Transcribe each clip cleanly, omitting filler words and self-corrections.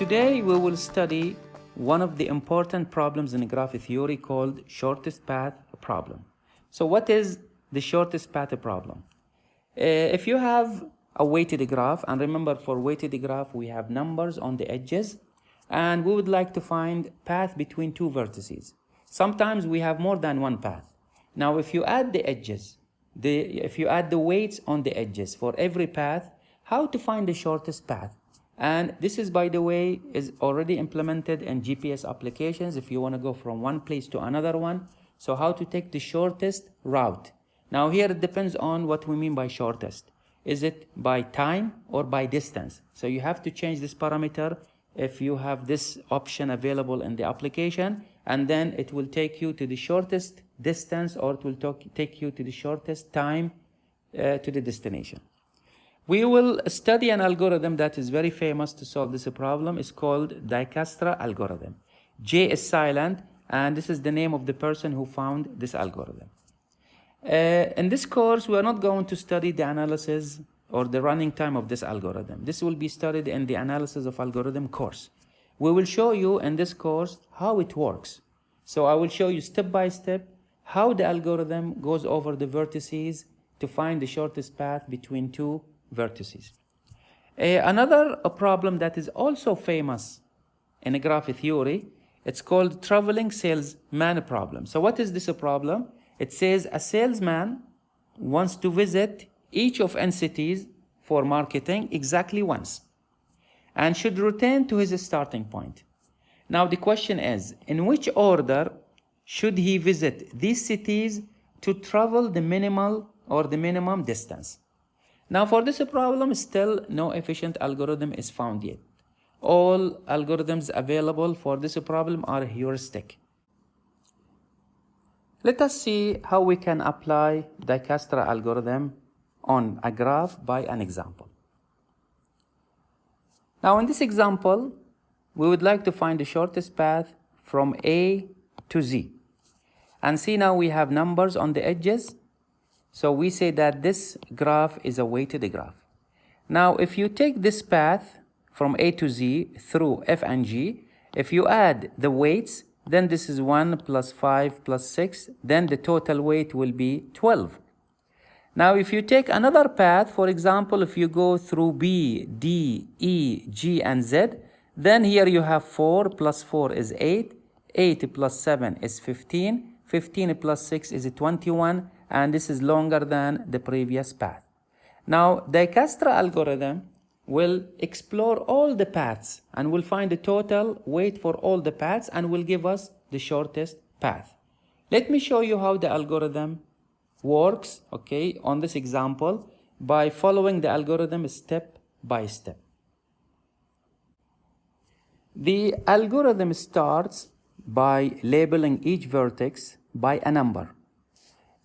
Today we will study one of the important problems in graph theory called shortest path problem. So what is the shortest path problem? If you have a weighted graph, and remember for weighted graph we have numbers on the edges, and we would like to find path between two vertices. Sometimes we have more than one path. Now if you add the edges, if you add the weights on the edges for every path, how to find the shortest path? And this is, by the way, is already implemented in GPS applications if you want to go from one place to another one. So how to take the shortest route. Now here it depends on what we mean by shortest. Is it by time or by distance? So you have to change this parameter if you have this option available in the application, and then it will take you to the shortest distance, or it will take you to the shortest time to the destination. We will study an algorithm that is very famous to solve this problem. It's called Dijkstra algorithm. J is silent, and this is the name of the person who found this algorithm. In this course, we are not going to study the analysis or the running time of this algorithm. This will be studied in the analysis of algorithm course. We will show you in this course how it works. So I will show you step by step how the algorithm goes over the vertices to find the shortest path between two vertices. Another problem that is also famous in graph theory, it's called traveling salesman problem. So what is this problem? It says a salesman wants to visit each of n cities for marketing exactly once and should return to his starting point. Now the question is, in which order should he visit these cities to travel the minimal or the minimum distance? Now for this problem, still no efficient algorithm is found yet. All algorithms available for this problem are heuristic. Let us see how we can apply the Dijkstra algorithm on a graph by an example. Now in this example, we would like to find the shortest path from A to Z. And see, now we have numbers on the edges. So we say that this graph is a weighted graph. Now, if you take this path from A to Z through F and G, if you add the weights, then this is 1 plus 5 plus 6, then the total weight will be 12. Now, if you take another path, for example, if you go through B, D, E, G, and Z, then here you have 4 plus 4 is 8, 8 plus 7 is 15, 15 plus 6 is 21, and this is longer than the previous path. Now, the Dijkstra algorithm will explore all the paths and will find the total weight for all the paths and will give us the shortest path. Let me show you how the algorithm works, okay, on this example by following the algorithm step by step. The algorithm starts by labeling each vertex by a number.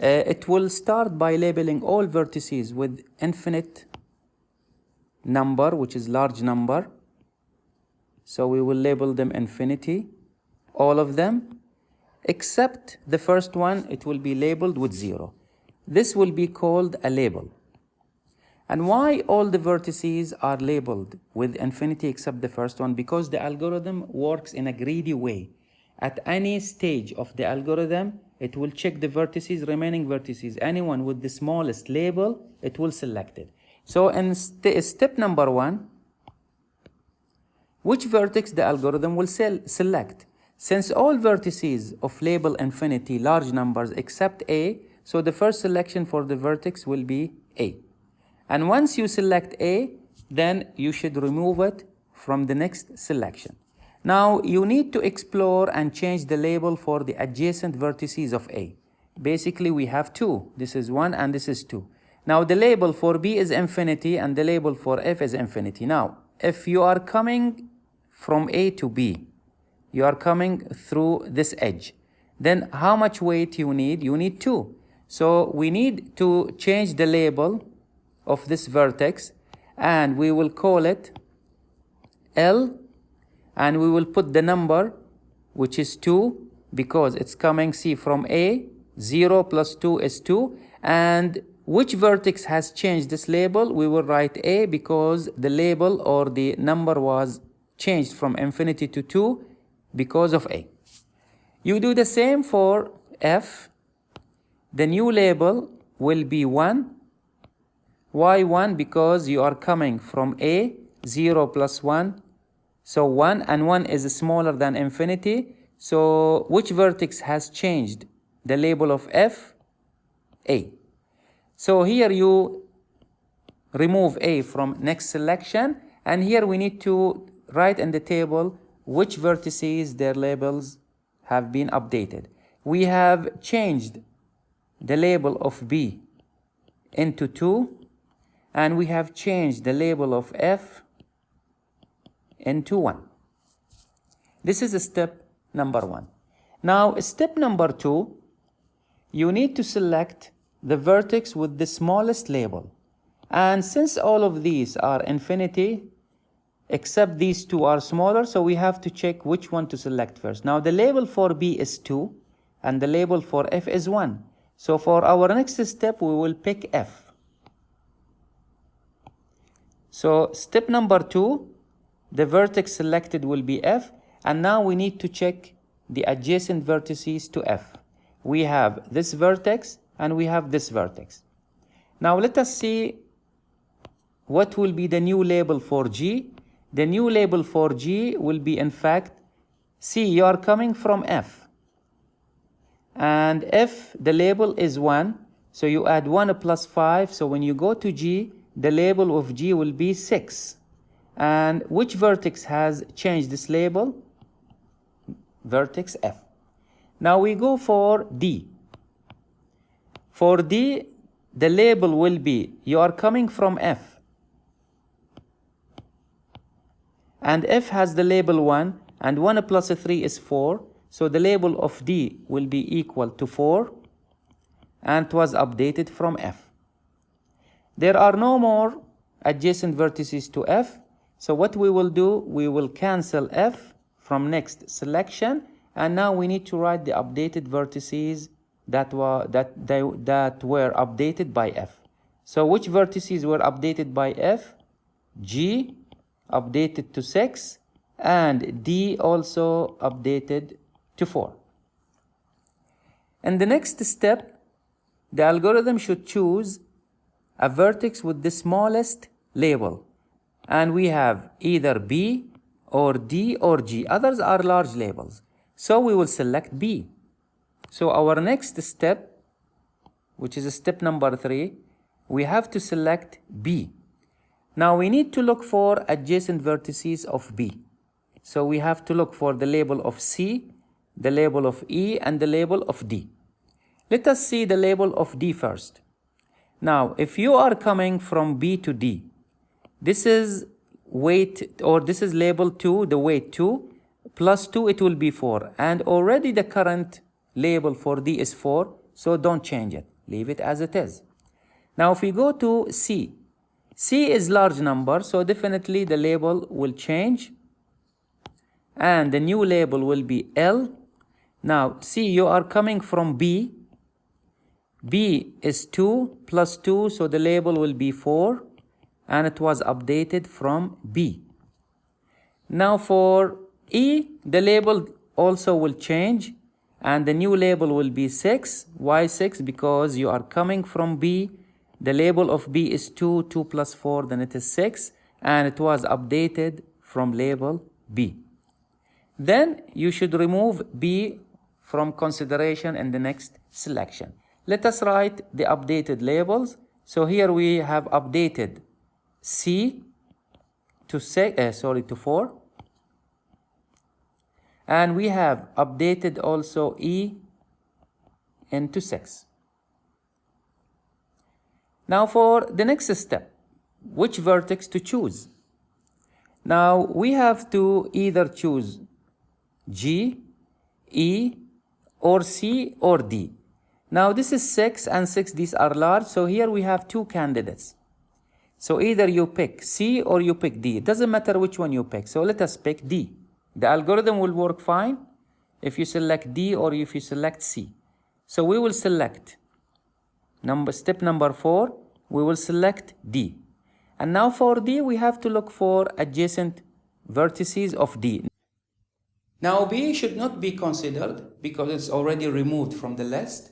It will start by labeling all vertices with infinite number, which is large number. So we will label them infinity, all of them, except the first one, it will be labeled with 0. This will be called a label. And why all the vertices are labeled with infinity except the first one? Because the algorithm works in a greedy way. At any stage of the algorithm, it will check the vertices, remaining vertices. Anyone with the smallest label, it will select it. So in step number 1, which vertex the algorithm will select? Since all vertices of label infinity large numbers except A, so the first selection for the vertex will be A. And once you select A, then you should remove it from the next selection. Now, you need to explore and change the label for the adjacent vertices of A. Basically, we have 2. This is 1 and this is 2. Now, the label for B is infinity and the label for F is infinity. Now, if you are coming from A to B, you are coming through this edge, then how much weight you need? You need 2. So, we need to change the label of this vertex, and we will call it L, and we will put the number, which is 2, because it's coming, see, from A. 0 plus 2 is 2. And which vertex has changed this label? We will write A because the label or the number was changed from infinity to 2 because of A. You do the same for F. The new label will be 1. Why 1? Because you are coming from A, 0 plus 1. So 1, and 1 is smaller than infinity. So which vertex has changed the label of F? A. So here you remove A from next selection, and here we need to write in the table which vertices their labels have been updated. We have changed the label of B into 2, and we have changed the label of F into 1. This is step number 1. Now, step number 2, you need to select the vertex with the smallest label. And since all of these are infinity, except these two are smaller, so we have to check which one to select first. Now, the label for B is 2, and the label for F is 1. So for our next step, we will pick F. So step number 2, the vertex selected will be F, and now we need to check the adjacent vertices to F. We have this vertex, and we have this vertex. Now let us see what will be the new label for G. The new label for G will be, in fact, see, you are coming from F. And F, the label is 1. So you add 1 plus 5. So when you go to G, the label of G will be 6. And which vertex has changed this label? Vertex F. Now we go for D. For D, the label will be, you are coming from F. And F has the label 1, and 1 plus 3 is 4. So the label of D will be equal to 4, and it was updated from F. There are no more adjacent vertices to F. So what we will do, we will cancel F from next selection, and now we need to write the updated vertices that were updated by F. So which vertices were updated by F? G updated to 6, and D also updated to 4. In the next step, the algorithm should choose a vertex with the smallest label, and we have either B or D or G. Others are large labels, so we will select B. So our next step, which is step number 3, we have to select B. Now we need to look for adjacent vertices of B. So we have to look for the label of C, the label of E, and the label of D. Let us see the label of D first. Now, if you are coming from B to D, this is weight, or this is label 2, the weight 2, plus 2, it will be 4. And already the current label for D is 4, so don't change it. Leave it as it is. Now, if we go to C, C is large number, so definitely the label will change. And the new label will be L. Now, see, you are coming from B. B is 2 plus 2, so the label will be 4. And it was updated from B. Now for E, the label also will change. And the new label will be 6. Why 6? Because you are coming from B. The label of B is 2. 2 plus 4, then it is 6. And it was updated from label B. Then you should remove B from consideration in the next selection. Let us write the updated labels. So here we have updated C to 4. And we have updated also E into 6. Now for the next step, which vertex to choose? Now we have to either choose G, E, or C, or D. Now this is 6 and 6, these are large, so here we have two candidates. So either you pick C or you pick D. It doesn't matter which one you pick, so let us pick D. The algorithm will work fine if you select D or if you select C. So we will select step number 4, we will select D. And now for D, we have to look for adjacent vertices of D. Now B should not be considered because it's already removed from the list.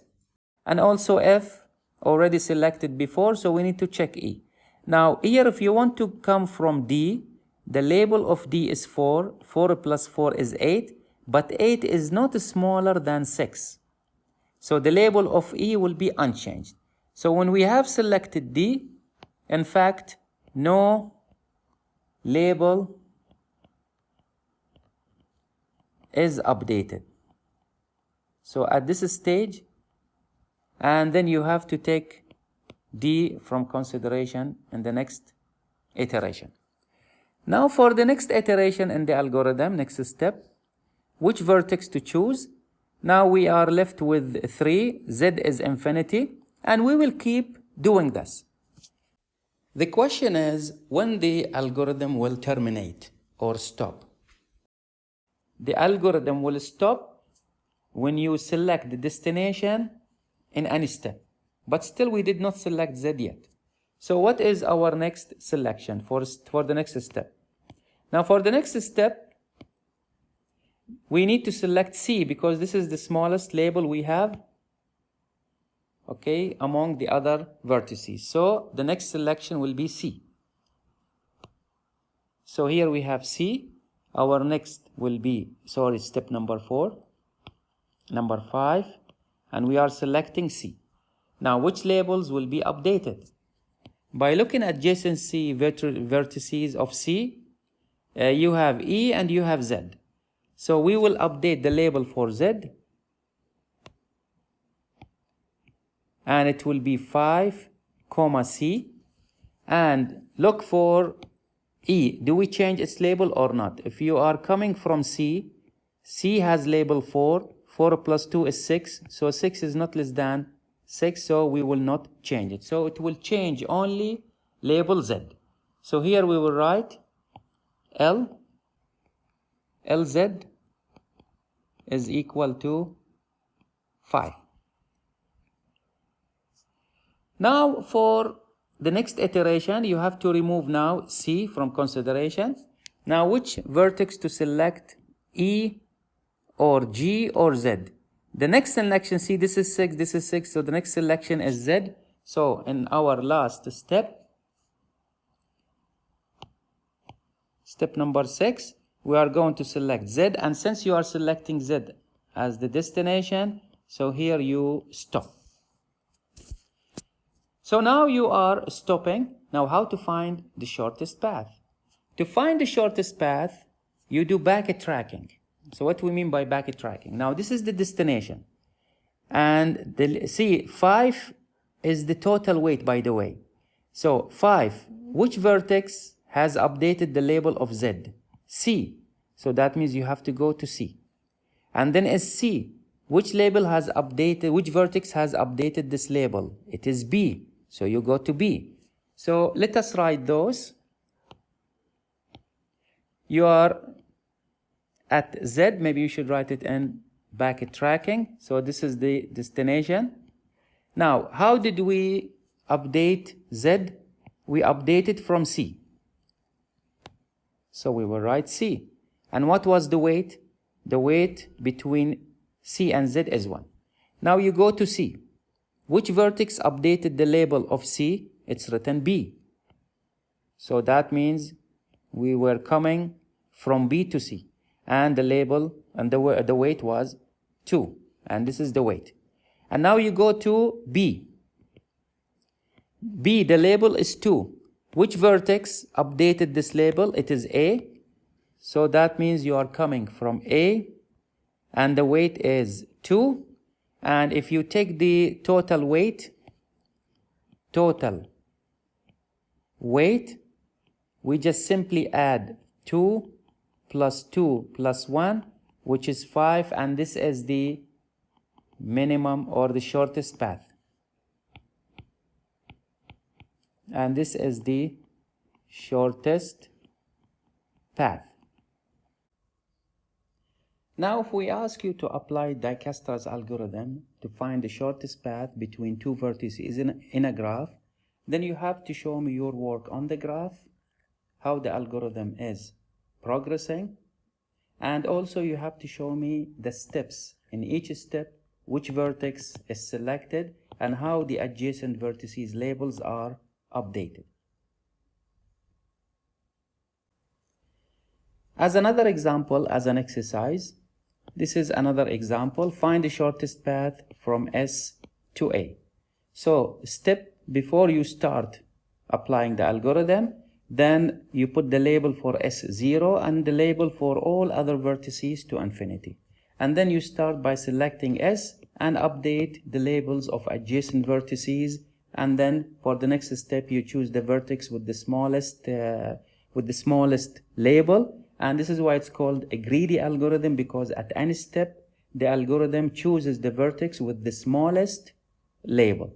And also F already selected before, so we need to check E. Now here, if you want to come from D, the label of D is 4. 4 plus 4 is 8, but 8 is not smaller than 6. So the label of E will be unchanged. So when we have selected D, in fact, no label is updated. So at this stage, and then you have to take D from consideration in the next iteration. Now for the next iteration in the algorithm, next step, which vertex to choose? Now we are left with 3, Z is infinity, and we will keep doing this. The question is when the algorithm will terminate or stop. The algorithm will stop when you select the destination in any step. But still we did not select Z yet. So what is our next selection for the next step? Now for the next step, we need to select C because this is the smallest label we have, okay, among the other vertices. So the next selection will be C. So here we have C. Our next will be, step number 4, number 5, and we are selecting C. Now, which labels will be updated? By looking at adjacency vertices of C, you have E and you have Z. So we will update the label for Z, and it will be 5, C, and look for E. Do we change its label or not? If you are coming from C, C has label 4. 4 plus 2 is 6. So 6 is not less than 6. So we will not change it. So it will change only label Z. So here we will write LZ is equal to 5. Now for the next iteration, you have to remove now C from consideration. Now which vertex to select, E or G or Z? The next selection, see, this is 6, this is 6, so the next selection is Z. So in our last step, step number 6, we are going to select Z, and since you are selecting Z as the destination, so here you stop. So now you are stopping. Now how to find the shortest path? To find the shortest path, you do backtracking. So what we mean by backtracking? Now this is the destination. And see, 5 is the total weight, by the way. So 5, which vertex has updated the label of Z? C. So that means you have to go to C. And then is C. Which label has updated, which vertex has updated this label? It is B. So you go to B. So let us write those. You are at Z, maybe you should write it in backtracking. So this is the destination. Now, how did we update Z? We updated from C. So we will write C. And what was the weight? The weight between C and Z is 1. Now you go to C. Which vertex updated the label of C? It's written B. So that means we were coming from B to C. And the label and the weight was 2. And this is the weight. And now you go to B. B, the label is 2. Which vertex updated this label? It is A. So that means you are coming from A. And the weight is 2. And if you take the total weight, we just simply add 2 plus 2 plus 1, which is 5, and this is the minimum or the shortest path. And this is the shortest path. Now, if we ask you to apply Dijkstra's algorithm to find the shortest path between two vertices in a graph, then you have to show me your work on the graph, how the algorithm is progressing, and also you have to show me the steps. In each step, which vertex is selected and how the adjacent vertices labels are updated. As another example, as an exercise, this is another example. Find the shortest path from S to A. So step before you start applying the algorithm, then you put the label for S0 and the label for all other vertices to infinity. And then you start by selecting S and update the labels of adjacent vertices. And then for the next step, you choose the vertex with the smallest label. And this is why it's called a greedy algorithm, because at any step, the algorithm chooses the vertex with the smallest label.